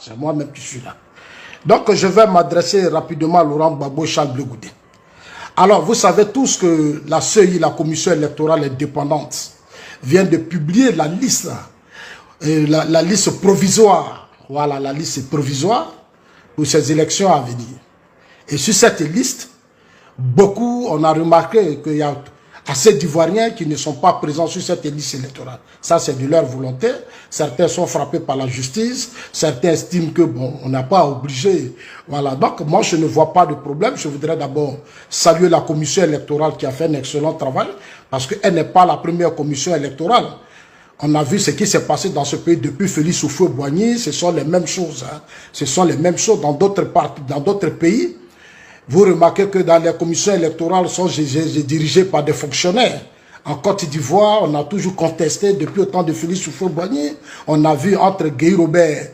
C'est moi-même qui suis là. Donc, je vais m'adresser rapidement à Laurent Gbagbo, Charles Blé Goudé. Alors, vous savez tous que la CEI, la Commission électorale indépendante, vient de publier la liste, la liste provisoire. Voilà, la liste provisoire pour ces élections à venir. Et sur cette liste, beaucoup, on a remarqué qu'il y a assez d'Ivoiriens qui ne sont pas présents sur cette liste électorale. Ça, c'est de leur volonté. Certains sont frappés par la justice. Certains estiment que, bon, on n'a pas obligé. Voilà. Donc, moi, je ne vois pas de problème. Je voudrais d'abord saluer la commission électorale qui a fait un excellent travail parce qu'elle n'est pas la première commission électorale. On a vu ce qui s'est passé dans ce pays depuis Félix Houphouët-Boigny. Ce sont les mêmes choses. Hein. Ce sont les mêmes choses dans d'autres pays. Vous remarquez que dans les commissions électorales sont dirigées par des fonctionnaires. En Côte d'Ivoire, on a toujours contesté depuis le temps de Félix Houphouët-Boigny. On a vu entre Guy Robert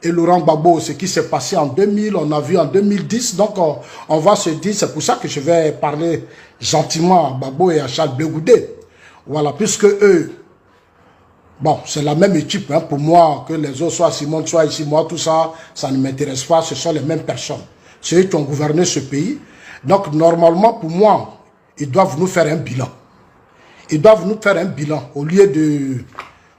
et Laurent Gbagbo ce qui s'est passé en 2000. On a vu en 2010. Donc, on va se dire, c'est pour ça que je vais parler gentiment à Gbagbo et à Charles Blé Goudé. Voilà, puisque eux, bon, c'est la même équipe. Hein, pour moi, que les autres soient Simone, soit ici, moi, tout ça, ça ne m'intéresse pas. Ce sont les mêmes personnes. C'est eux qui ont gouverné ce pays. Donc, normalement, pour moi, ils doivent nous faire un bilan. Ils doivent nous faire un bilan au lieu de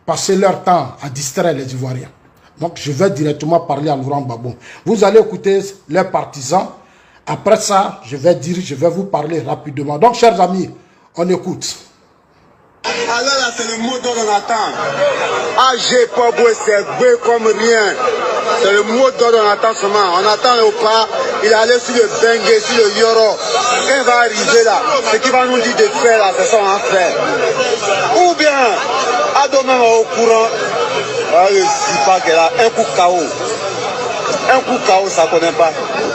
passer leur temps à distraire les Ivoiriens. Donc, je vais directement parler à Laurent Gbagbo. Vous allez écouter leurs partisans. Après ça, je vais vous parler rapidement. Donc, chers amis, on écoute. Alors là, c'est le mot dont on attend. AG Pabo, c'est beau comme rien. C'est le mot dont on attend seulement. On attend le pas. Il est allé sur le Bengue, sur le Yoro. Quand il va arriver là, ce qu'il va nous dire de faire là, c'est son affaire. Ou bien, à demain au courant, je ne sais pas qu'elle a un coup KO. Un coup KO, ça ne connaît pas.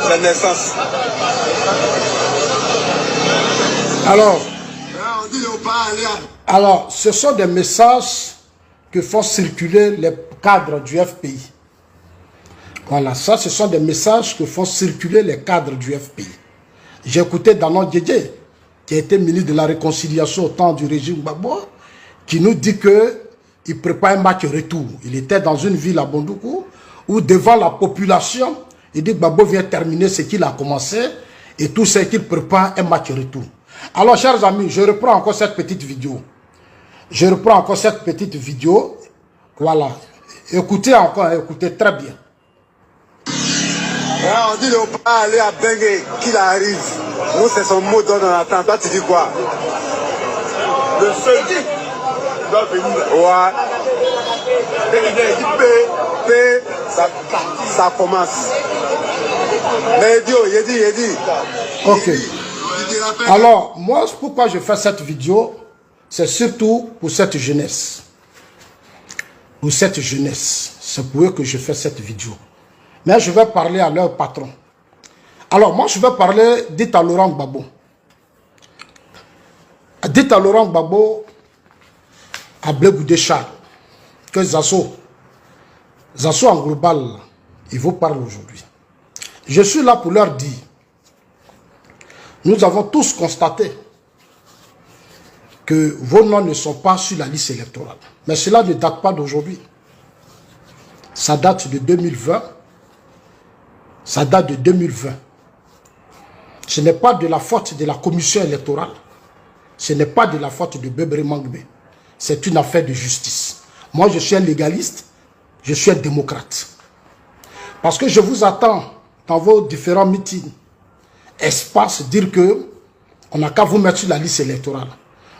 C'est naissance. Alors, ce sont des messages que font circuler les cadres du FPI. Voilà, ça, ce sont des messages que font circuler les cadres du FPI. J'ai écouté Danon Diédié, qui a été ministre de la Réconciliation au temps du régime Gbagbo, qui nous dit qu'il prépare un match retour. Il était dans une ville à Bondoukou, où devant la population, il dit que Gbagbo vient terminer ce qu'il a commencé, et tout ce qu'il prépare un match retour. Alors, chers amis, je reprends encore cette petite vidéo. Voilà. Écoutez encore, écoutez très bien. On dit de pas aller à Bengue, qu'il arrive. Nous, c'est son mot dont on attend. Toi, tu dis quoi? Le seul doit venir. Ouais. P, ça commence. Mais il dit. Ok. Alors, moi, pourquoi je fais cette vidéo, c'est surtout pour cette jeunesse. Pour cette jeunesse. C'est pour eux que je fais cette vidéo. Mais je vais parler à leur patron. Alors, moi, je vais parler, dites à Laurent Gbagbo. Dites à Laurent Gbagbo, à Blé Goudé Charles, que Zasso en global, il vous parle aujourd'hui. Je suis là pour leur dire, nous avons tous constaté que vos noms ne sont pas sur la liste électorale. Mais cela ne date pas d'aujourd'hui. Ça date de 2020. Ça date de 2020. Ce n'est pas de la faute de la commission électorale. Ce n'est pas de la faute de Bebré Mangbé. C'est une affaire de justice. Moi, je suis un légaliste. Je suis un démocrate. Parce que je vous attends dans vos différents meetings. Espace, dire que on n'a qu'à vous mettre sur la liste électorale.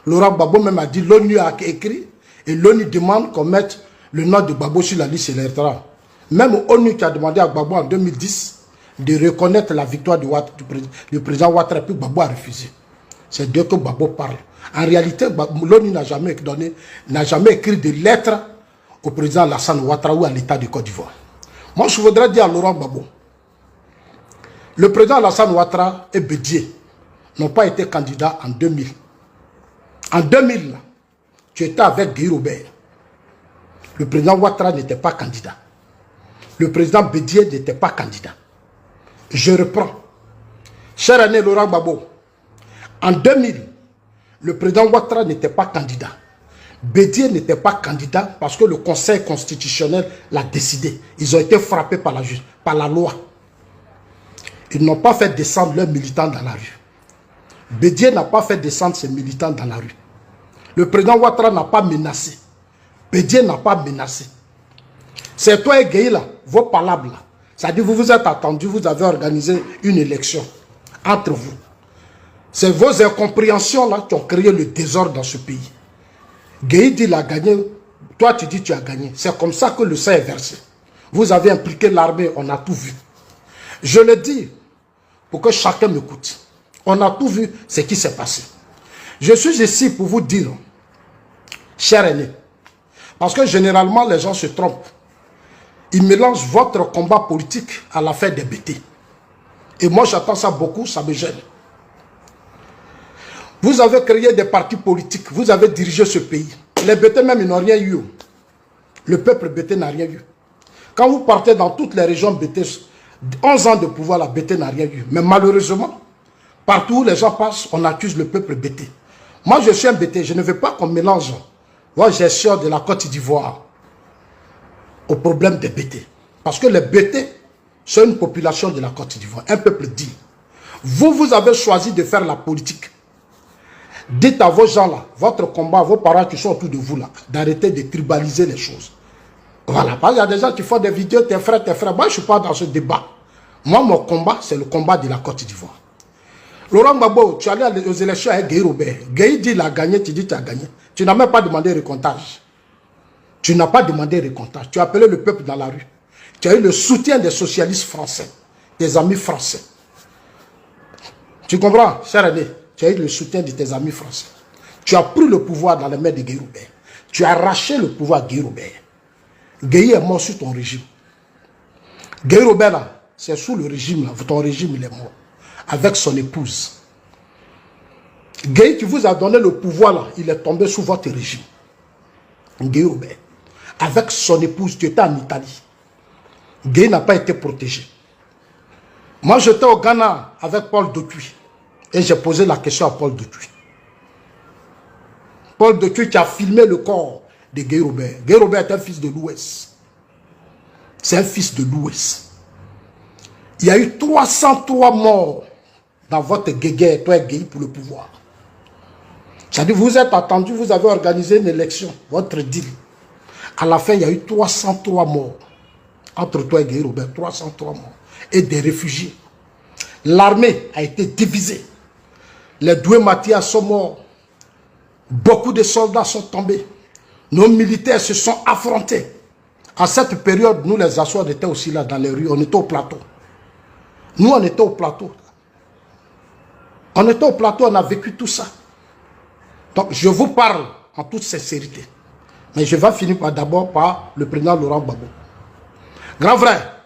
Laurent Gbagbo même a dit, l'ONU a écrit, et l'ONU demande qu'on mette le nom de Gbagbo sur la liste électorale. Même l'ONU qui a demandé à Gbagbo en 2010 de reconnaître la victoire du président Ouattara, puis Gbagbo a refusé. C'est d'eux que Gbagbo parle. En réalité, l'ONU n'a jamais écrit de lettre au président Alassane Ouattara ou à l'État de Côte d'Ivoire. Moi, je voudrais dire à Laurent Gbagbo, le président Alassane Ouattara et Bédié n'ont pas été candidats en 2000. En 2000, tu étais avec Guy Robert. Le président Ouattara n'était pas candidat. Le président Bédié n'était pas candidat. Je reprends. Cher aîné Laurent Gbagbo, en 2000, le président Ouattara n'était pas candidat. Bédié n'était pas candidat parce que le Conseil constitutionnel l'a décidé. Ils ont été frappés par la loi. Ils n'ont pas fait descendre leurs militants dans la rue. Bédié n'a pas fait descendre ses militants dans la rue. Le président Ouattara n'a pas menacé. Bédié n'a pas menacé. C'est toi et Gueye là, vos palabres là. C'est-à-dire vous vous êtes attendus, vous avez organisé une élection entre vous. C'est vos incompréhensions là qui ont créé le désordre dans ce pays. Gueye dit qu'il a gagné, toi tu dis que tu as gagné. C'est comme ça que le sang est versé. Vous avez impliqué l'armée, on a tout vu. Je le dis pour que chacun m'écoute. On a tout vu ce qui s'est passé. Je suis ici pour vous dire, chers aînés, parce que généralement les gens se trompent. Ils mélangent votre combat politique à l'affaire des BT. Et moi j'attends ça beaucoup, ça me gêne. Vous avez créé des partis politiques, vous avez dirigé ce pays. Les BT même, ils n'ont rien eu. Le peuple BT n'a rien eu. Quand vous partez dans toutes les régions BT, 11 ans de pouvoir, la BT n'a rien eu. Mais malheureusement, partout où les gens passent, on accuse le peuple BT. Moi, je suis un BT, je ne veux pas qu'on mélange la gestion de la Côte d'Ivoire au problème des BT. Parce que les BT sont une population de la Côte d'Ivoire, un peuple digne. Vous avez choisi de faire la politique. Dites à vos gens là, votre combat, vos parents qui sont autour de vous là, d'arrêter de tribaliser les choses. Voilà, parce qu'il y a des gens qui font des vidéos, tes frères. Moi, je ne suis pas dans ce débat. Moi, mon combat, c'est le combat de la Côte d'Ivoire. Laurent Gbagbo, tu es allé aux élections avec Gueye Robert. Gueye dit qu'il a gagné, tu dis que tu as gagné. Tu n'as même pas demandé recomptage. Tu n'as pas demandé recomptage. Tu as appelé le peuple dans la rue. Tu as eu le soutien des socialistes français, des amis français. Tu comprends, cher aîné? Tu as eu le soutien de tes amis français. Tu as pris le pouvoir dans les mains de Gueye Robert. Tu as arraché le pouvoir à Gueye Robert. Gueye est mort sur ton régime. Gueye Robert, là, c'est sous le régime, là. Ton régime, il est mort. Avec son épouse. Gueye qui vous a donné le pouvoir, là, il est tombé sous votre régime. Gueye Robert. Avec son épouse, tu étais en Italie. Gueye n'a pas été protégé. Moi, j'étais au Ghana avec Paul Dotuy. Et j'ai posé la question à Paul Dotuy. Paul Dotuy qui a filmé le corps de Gueye Robert. Gueye Robert est un fils de l'Ouest. C'est un fils de l'Ouest. Il y a eu 303 morts dans votre guéguerre, toi et Gueye, pour le pouvoir. C'est-à-dire, vous êtes attendu, vous avez organisé une élection, votre deal. À la fin, il y a eu 303 morts. Entre toi et Gueye Robert, 303 morts. Et des réfugiés. L'armée a été divisée. Les Doué Mathias sont morts. Beaucoup de soldats sont tombés. Nos militaires se sont affrontés. En cette période, nous les Açores, on était aussi là dans les rues. On était au plateau. Nous, on était au plateau. On était au plateau, on a vécu tout ça. Donc, je vous parle en toute sincérité. Mais je vais finir d'abord par le président Laurent Gbagbo. Grand frère,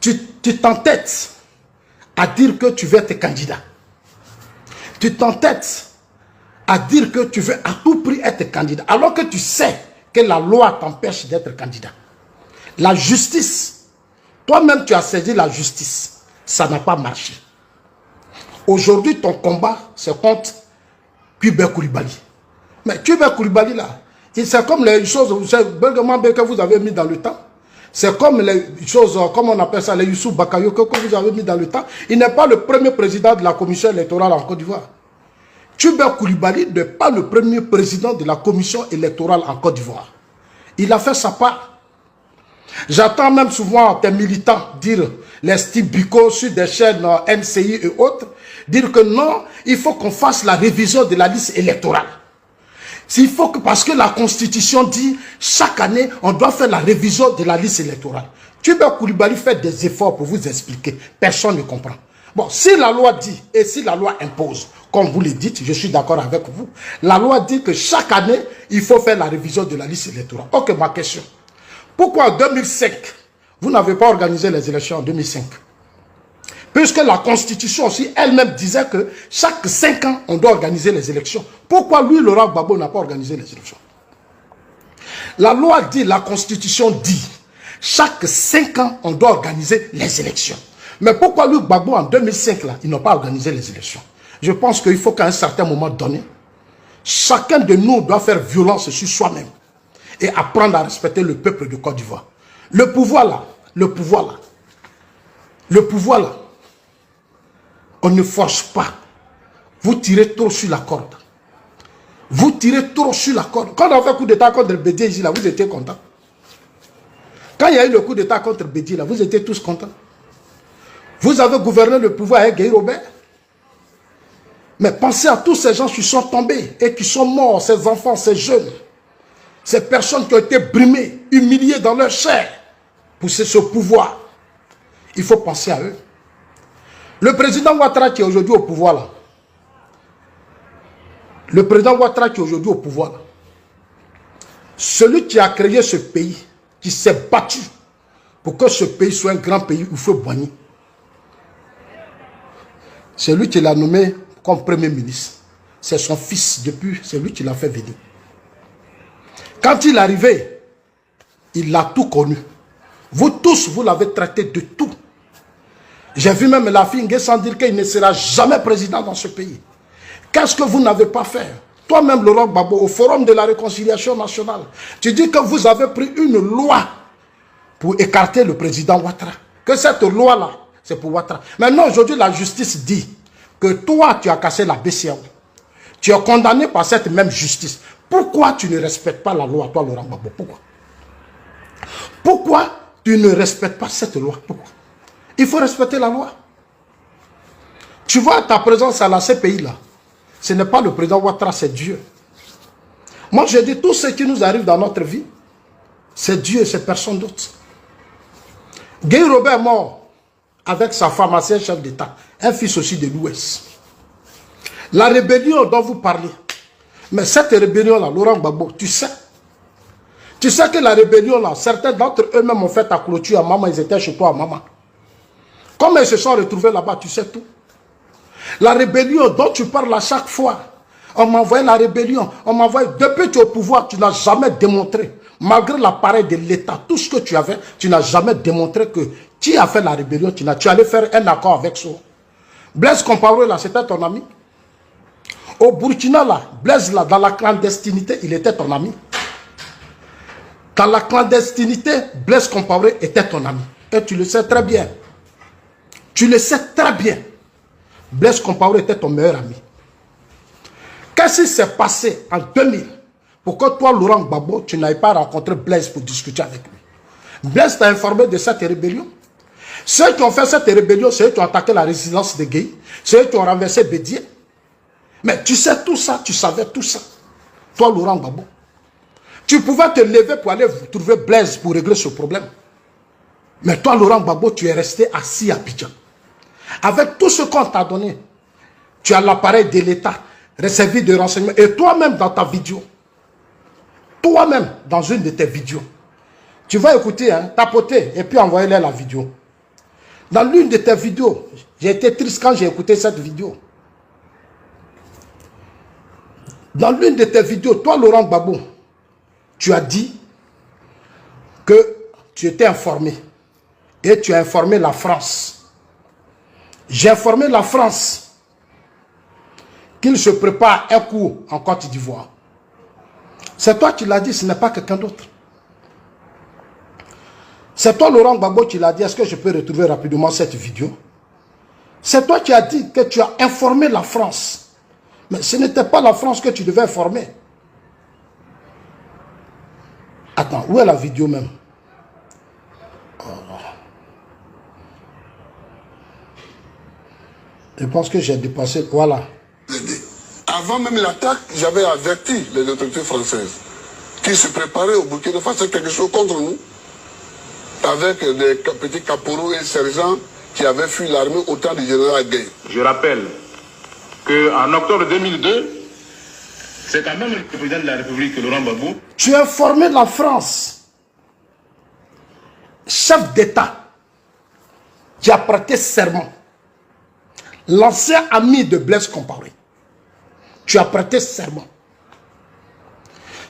tu t'entêtes à dire que tu veux être candidat. Tu t'entêtes à dire que tu veux à tout prix être candidat, alors que tu sais que la loi t'empêche d'être candidat. La justice, toi-même tu as saisi la justice, ça n'a pas marché. Aujourd'hui, ton combat, c'est contre Kubé Koulibaly. Mais Kubé Koulibaly, là, c'est comme les choses que vous avez mis dans le temps. C'est comme les choses, comme on appelle ça, les Youssou Bakayo, que vous avez mis dans le temps. Il n'est pas le premier président de la commission électorale en Côte d'Ivoire. Kubé Koulibaly n'est pas le premier président de la commission électorale en Côte d'Ivoire. Il a fait sa part. J'entends même souvent tes militants dire, les Steve Biko sur des chaînes NCI et autres, dire que non, il faut qu'on fasse la révision de la liste électorale. Il faut que, parce que la Constitution dit, chaque année, on doit faire la révision de la liste électorale. Kubé Koulibaly fait des efforts pour vous expliquer. Personne ne comprend. Bon, si la loi dit, et si la loi impose, comme vous le dites, je suis d'accord avec vous, la loi dit que chaque année, il faut faire la révision de la liste électorale. Ok, ma question. Pourquoi en 2005, vous n'avez pas organisé les élections en 2005? Puisque la Constitution aussi elle-même disait que chaque 5 ans, on doit organiser les élections. Pourquoi lui, Laurent Gbagbo, n'a pas organisé les élections? La loi dit, la Constitution dit, chaque 5 ans, on doit organiser les élections. Mais pourquoi lui, Gbagbo, en 2005, là, ils n'ont pas organisé les élections? Je pense qu'il faut qu'à un certain moment donné, Chacun de nous doit faire violence sur soi-même et apprendre à respecter le peuple de Côte d'Ivoire. Le pouvoir là, le pouvoir là, le pouvoir là, on ne force pas. Vous tirez trop sur la corde. Vous tirez trop sur la corde. Quand on a fait le coup d'état contre Bédié ici, là, vous étiez contents. Quand il y a eu le coup d'état contre Bédié, là, vous étiez tous contents. Vous avez gouverné le pouvoir avec Guy Robert. Mais pensez à tous ces gens qui sont tombés et qui sont morts, ces enfants, ces jeunes, ces personnes qui ont été brimées, humiliées dans leur chair pour ce pouvoir. Il faut penser à eux. Le président Ouattara qui est aujourd'hui au pouvoir là, le président Ouattara qui est aujourd'hui au pouvoir là, celui qui a créé ce pays, qui s'est battu pour que ce pays soit un grand pays où il faut boigner, c'est lui qui l'a nommé comme premier ministre. C'est son fils depuis, c'est lui qui l'a fait venir. Quand il est arrivé, il a tout connu. Vous tous, vous l'avez traité de tout. J'ai vu même la fille sans dire qu'il ne sera jamais président dans ce pays. Qu'est-ce que vous n'avez pas fait? Toi-même, Laurent Gbagbo, au forum de la réconciliation nationale, tu dis que vous avez pris une loi pour écarter le président Ouattara. Que cette loi-là, c'est pour Ouattara. Maintenant, aujourd'hui, la justice dit que toi, tu as cassé la BCEAO. Tu es condamné par cette même justice. Pourquoi tu ne respectes pas la loi, toi, Laurent Gbagbo? Pourquoi? Pourquoi tu ne respectes pas cette loi? Pourquoi? Il faut respecter la loi. Tu vois, ta présence à la CPI, là, ce n'est pas le président Ouattara, c'est Dieu. Moi, je dis, tout ce qui nous arrive dans notre vie, c'est Dieu, c'est personne d'autre. Guy Robert est mort avec sa femme, ancien chef d'État, un fils aussi de l'Ouest. La rébellion dont vous parlez, mais cette rébellion-là, Laurent Gbagbo, tu sais que la rébellion-là, certains d'entre eux-mêmes ont fait ta clôture à maman, ils étaient chez toi à maman. Comme ils se sont retrouvés là-bas, tu sais tout. La rébellion dont tu parles à chaque fois, on m'a envoyé la rébellion, on m'a envoyé, depuis que tu es au pouvoir, tu n'as jamais démontré, malgré l'appareil de l'État, tout ce que tu avais, tu n'as jamais démontré que tu as fait la rébellion, tu allais faire un accord avec ça. Blaise Compaoré, là, c'était ton ami. Au Burkina, là, Blaise, là, dans la clandestinité, il était ton ami. Dans la clandestinité, Blaise Compaoré était ton ami. Et tu le sais très bien. Tu le sais très bien. Blaise Compaoré était ton meilleur ami. Qu'est-ce qui s'est passé en 2000 pour que toi, Laurent Gbagbo, tu n'ailles pas rencontrer Blaise pour discuter avec lui? Blaise t'a informé de cette rébellion. Ceux qui ont fait cette rébellion, c'est eux qui ont attaqué la résidence de Gueye, c'est eux qui ont renversé Bédié. Mais tu sais tout ça, tu savais tout ça. Toi, Laurent Gbagbo. Tu pouvais te lever pour aller trouver Blaise pour régler ce problème. Mais toi, Laurent Gbagbo, tu es resté assis à Abidjan. Avec tout ce qu'on t'a donné, tu as l'appareil de l'État, servi de renseignement. Et toi-même, dans ta vidéo, toi-même, dans une de tes vidéos, tu vas écouter, hein, tapoter, et puis envoyer-leur la vidéo. Dans l'une de tes vidéos, j'ai été triste quand j'ai écouté cette vidéo. Dans l'une de tes vidéos, toi, Laurent Gbagbo, tu as dit que tu étais informé. Et tu as informé la France. J'ai informé la France qu'il se prépare un coup en Côte d'Ivoire. C'est toi qui l'as dit, ce n'est pas quelqu'un d'autre. C'est toi, Laurent Gbagbo, qui l'a dit. Est-ce que je peux retrouver rapidement cette vidéo? C'est toi qui as dit que tu as informé la France. Mais ce n'était pas la France que tu devais informer. Attends, où est la vidéo même? Je pense que j'ai dépassé. Voilà. Avant même l'attaque, j'avais averti les autorités françaises qui se préparaient au Burkina Faso quelque chose contre nous, avec des petits caporaux et sergents qui avaient fui l'armée au temps du général Gueye. Je rappelle qu'en octobre 2002, c'est quand même le président de la République, Laurent Gbagbo. Tu as informé la France, chef d'État, qui a prêté serment. L'ancien ami de Blaise Compaoré. Tu as prêté serment.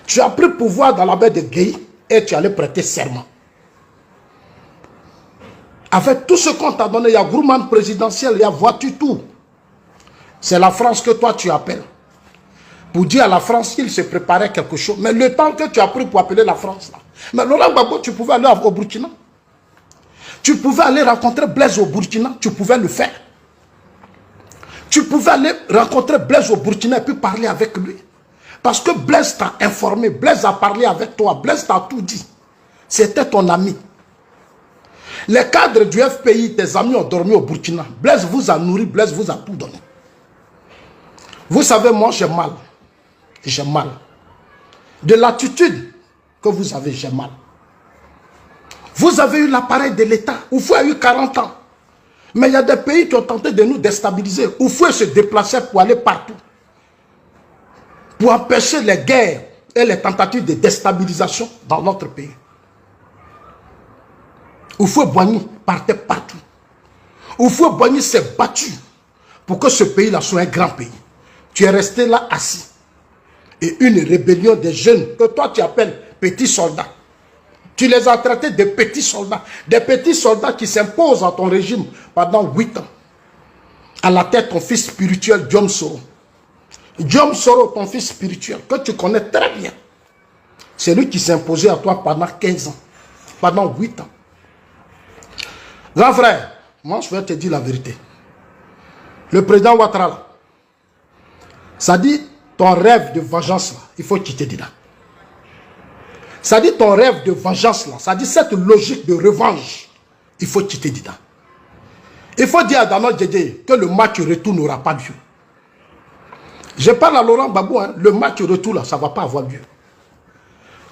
Tu as pris pouvoir dans la baie de Gueye et tu allais prêter serment. Avec tout ce qu'on t'a donné, il y a groupement présidentiel, il y a voiture, tout. C'est la France que toi tu appelles. pour dire à la France qu'il se préparait quelque chose. Mais le temps que tu as pris pour appeler la France, là. Mais Laurent Gbagbo, tu pouvais aller au Burkina. Tu pouvais aller rencontrer Blaise au Burkina, tu pouvais le faire. Tu pouvais aller rencontrer Blaise au Burkina et puis parler avec lui. Parce que Blaise t'a informé, Blaise a parlé avec toi, Blaise t'a tout dit. C'était ton ami. Les cadres du FPI, tes amis ont dormi au Burkina. Blaise vous a nourri, Blaise vous a tout donné. Vous savez, moi j'ai mal. J'ai mal. De l'attitude que vous avez, j'ai mal. Vous avez eu l'appareil de l'État. Oufou a eu 40 ans. Mais il y a des pays qui ont tenté de nous déstabiliser. Oufou se déplaçait pour aller partout. Pour empêcher les guerres et les tentatives de déstabilisation dans notre pays. Oufou Boigny partait partout. Oufou Boigny s'est battu pour que ce pays-là soit un grand pays. Tu es resté là assis. Et une rébellion des jeunes que toi tu appelles petits soldats. Tu les as traités de petits soldats. Des petits soldats qui s'imposent à ton régime pendant 8 ans. À la tête, ton fils spirituel, Diom Soro. Diom Soro, ton fils spirituel, que tu connais très bien. C'est lui qui s'est imposé à toi pendant 15 ans. Pendant 8 ans. Grand frère, moi je vais te dire la vérité. Le président Ouattara, ça dit ton rêve de vengeance là, il faut quitter dedans. Ça dit ton rêve de vengeance là, ça dit cette logique de revanche, il faut quitter dedans. Il faut dire à Dano Djedje que le match retour n'aura pas lieu. Je parle à Laurent Gbagbo, hein, le match retour là, ça ne va pas avoir lieu.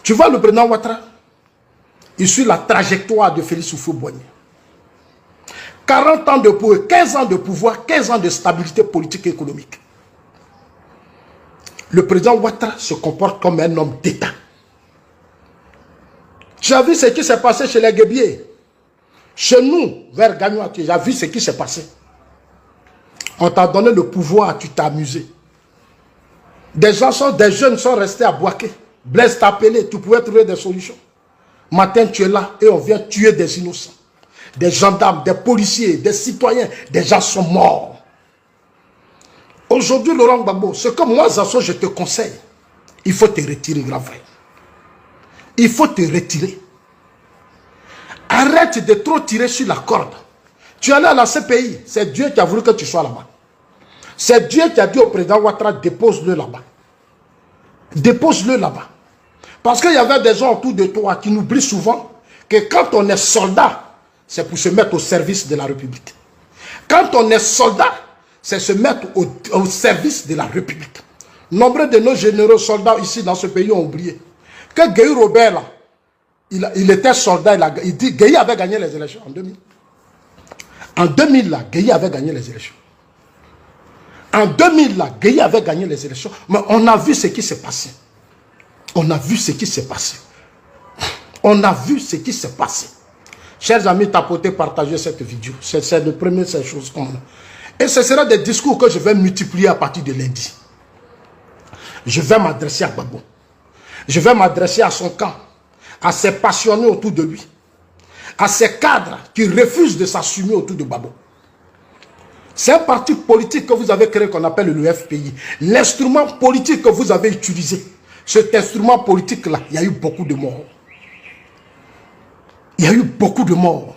Tu vois le président Ouattara, il suit la trajectoire de Félix Houphouët-Boigny. 40 ans de pouvoir, 15 ans de pouvoir, 15 ans de stabilité politique et économique. Le président Ouattara se comporte comme un homme d'État. Tu as vu ce qui s'est passé chez les Guébiers. Chez nous, vers Gagnoua, tu as vu ce qui s'est passé. On t'a donné le pouvoir, tu t'es amusé. Des jeunes sont restés à Bouaké. Blaise t'a appelé, tu pouvais trouver des solutions. Matin, tu es là et on vient tuer des innocents. Des gendarmes, des policiers, des citoyens, des gens sont morts. Aujourd'hui, Laurent Gbagbo, ce que moi, Zasso, je te conseille, il faut te retirer, grand frère. Il faut te retirer. Arrête de trop tirer sur la corde. Tu es allé à la CPI, c'est Dieu qui a voulu que tu sois là-bas. C'est Dieu qui a dit au président Ouattara, dépose-le là-bas. Dépose-le là-bas. Parce qu'il y avait des gens autour de toi qui n'oublient souvent que quand on est soldat, c'est pour se mettre au service de la République. Quand on est soldat, c'est se mettre au service de la République. Nombre de nos généraux soldats ici dans ce pays ont oublié que Gueye Robert, là, il était soldat, il dit Gueye avait gagné les élections en 2000. En 2000, là, Gueye avait gagné les élections. En 2000, là, Gueye avait gagné les élections. Mais on a vu ce qui s'est passé. On a vu ce qui s'est passé. On a vu ce qui s'est passé. Chers amis, tapotez, partagez cette vidéo. C'est le premier ces choses qu'on a. Et ce sera des discours que je vais multiplier à partir de lundi. Je vais m'adresser à Gbagbo. Je vais m'adresser à son camp, à ses passionnés autour de lui, à ses cadres qui refusent de s'assumer autour de Gbagbo. C'est un parti politique que vous avez créé qu'on appelle le FPI. L'instrument politique que vous avez utilisé, cet instrument politique-là, il y a eu beaucoup de morts. Il y a eu beaucoup de morts.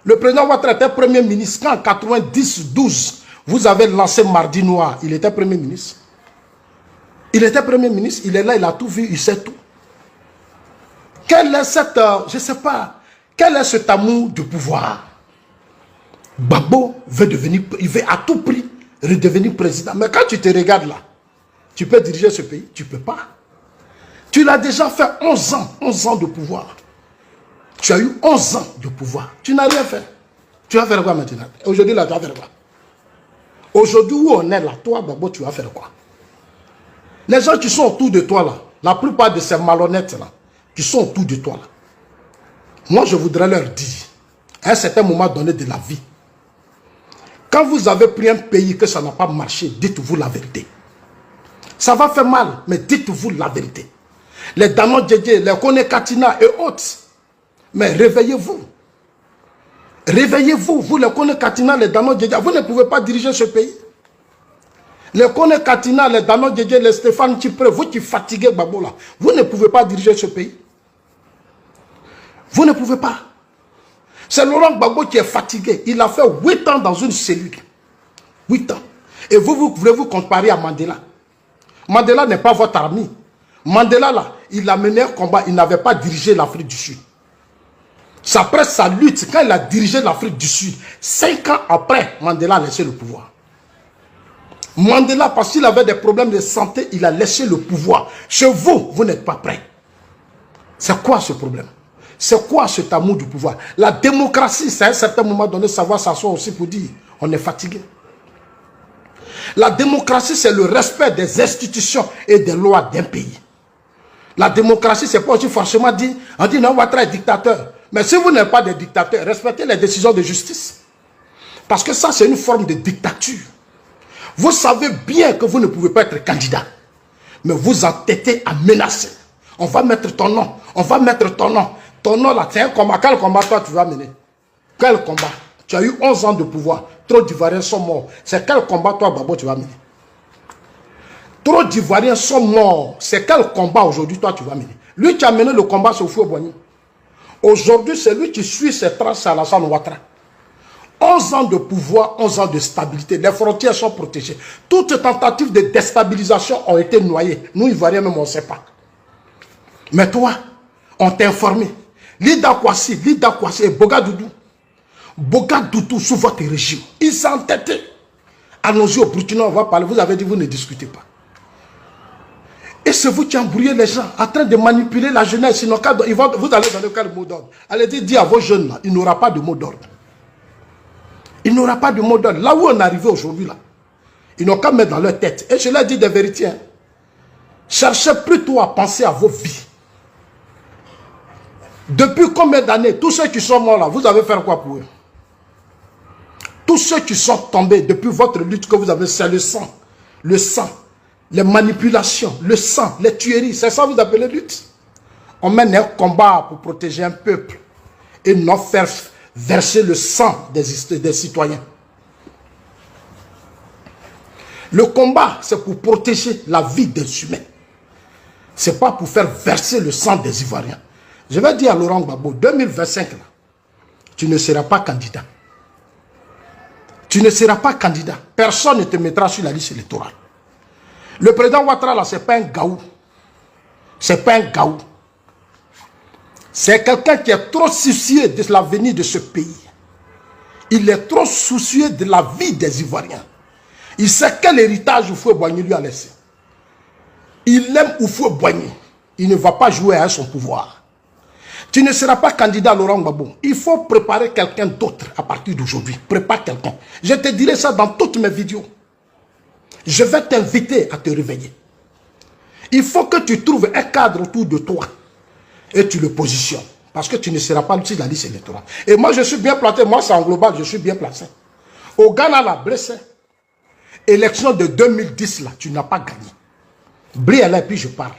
Le président Ouattara était Premier ministre. Quand en 90-12, vous avez lancé Mardi Noir, il était Premier ministre. Il était Premier ministre, il est là, il a tout vu, il sait tout. Quelle est cette, je ne sais pas, quel est cet amour du pouvoir? Gbagbo veut devenir, il veut à tout prix redevenir président. Mais quand tu te regardes là, tu peux diriger ce pays? Tu ne peux pas. Tu l'as déjà fait 11 ans de pouvoir. Tu as eu 11 ans de pouvoir. Tu n'as rien fait. Tu vas faire quoi maintenant? Aujourd'hui, là, tu vas faire quoi? Aujourd'hui, où on est là, toi, Gbagbo, tu vas faire quoi? Les gens qui sont autour de toi, là, la plupart de ces malhonnêtes, là, qui sont autour de toi, là, moi, je voudrais leur dire, à un certain moment donné de la vie, quand vous avez pris un pays que ça n'a pas marché, dites-vous la vérité. Ça va faire mal, mais dites-vous la vérité. Les Dano Djedje, les Kone Katina et autres, mais réveillez-vous. Réveillez-vous, vous les Kone Katina, les Dano Djedje, vous ne pouvez pas diriger ce pays. Les Kone Katina, les Dano Djedje, les Stéphane Tchipré, vous qui fatiguez Gbagbo là, vous ne pouvez pas diriger ce pays. Vous ne pouvez pas. C'est Laurent Gbagbo qui est fatigué. Il a fait 8 ans dans une cellule. 8 ans. Et vous voulez vous comparer à Mandela. Mandela n'est pas votre ami. Mandela là, il a mené un combat, il n'avait pas dirigé l'Afrique du Sud. C'est après sa lutte, quand il a dirigé l'Afrique du Sud, 5 ans après, Mandela a laissé le pouvoir. Mandela, parce qu'il avait des problèmes de santé, il a laissé le pouvoir. Chez vous, vous n'êtes pas prêts. C'est quoi ce problème? C'est quoi cet amour du pouvoir? La démocratie, c'est à un certain moment donné, savoir s'asseoir aussi pour dire, on est fatigué. La démocratie, c'est le respect des institutions et des lois d'un pays. La démocratie, c'est pas aussi forcément dire, on dit non, Ouattara est dictateur. Mais si vous n'êtes pas des dictateurs, respectez les décisions de justice. Parce que ça, c'est une forme de dictature. Vous savez bien que vous ne pouvez pas être candidat. Mais vous entêtez à menacer. On va mettre ton nom. On va mettre ton nom. Ton nom là, c'est un combat. Quel combat toi tu vas mener? Quel combat? Tu as eu 11 ans de pouvoir. Trop d'Ivoiriens sont morts. C'est quel combat toi, Babo, tu vas mener? Trop d'Ivoiriens sont morts. C'est quel combat aujourd'hui toi tu vas mener? Lui qui a mené le combat sur Houphouët-Boigny. Aujourd'hui, c'est lui qui suit ses traces à Alassane Ouattara. 11 ans de pouvoir, 11 ans de stabilité. Les frontières sont protégées. Toutes tentatives de déstabilisation ont été noyées. Nous, Ivoiriens, même, on ne sait pas. Mais toi, on t'a informé. Lida Kwasi et Bogadoudou. Bogadoudou sous votre régime. Ils sont entêtés. Allons-y au Burkina, on va parler. Vous avez dit, vous ne discutez pas. Et c'est vous qui embrouillez les gens, en train de manipuler la jeunesse. Sinon, vous allez donner quel mot d'ordre? Allez dire à vos jeunes, là, il n'y aura pas de mot d'ordre. Il n'y aura pas de mot d'ordre. Là où on est arrivé aujourd'hui, là, ils n'ont qu'à mettre dans leur tête. Et je leur dis des vérités. Hein. Cherchez plutôt à penser à vos vies. Depuis combien d'années, tous ceux qui sont morts là, vous avez fait quoi pour eux? Tous ceux qui sont tombés depuis votre lutte que vous avez, c'est le sang. Le sang. Les manipulations, le sang, les tueries, c'est ça que vous appelez lutte. On mène un combat pour protéger un peuple et non faire verser le sang des citoyens. Le combat, c'est pour protéger la vie des humains. Ce n'est pas pour faire verser le sang des Ivoiriens. Je vais dire à Laurent Gbagbo, 2025, là, tu ne seras pas candidat. Tu ne seras pas candidat. Personne ne te mettra sur la liste électorale. Le président Ouattara, là, ce n'est pas un gaou. Ce n'est pas un gaou. C'est quelqu'un qui est trop soucieux de l'avenir de ce pays. Il est trop soucieux de la vie des Ivoiriens. Il sait quel héritage Houphouët-Boigny lui a laissé. Il aime Houphouët-Boigny. Il ne va pas jouer à son pouvoir. Tu ne seras pas candidat à Laurent Gbagbo. Il faut préparer quelqu'un d'autre à partir d'aujourd'hui. Prépare quelqu'un. Je te dirai ça dans toutes mes vidéos. Je vais t'inviter à te réveiller. Il faut que tu trouves un cadre autour de toi et tu le positionnes. Parce que tu ne seras pas sur la liste électorale. Et moi, je suis bien planté. Moi, c'est en global, je suis bien placé. Au Ghana, là, blessé. Élection de 2010, là, tu n'as pas gagné. Brille là, et puis je parle.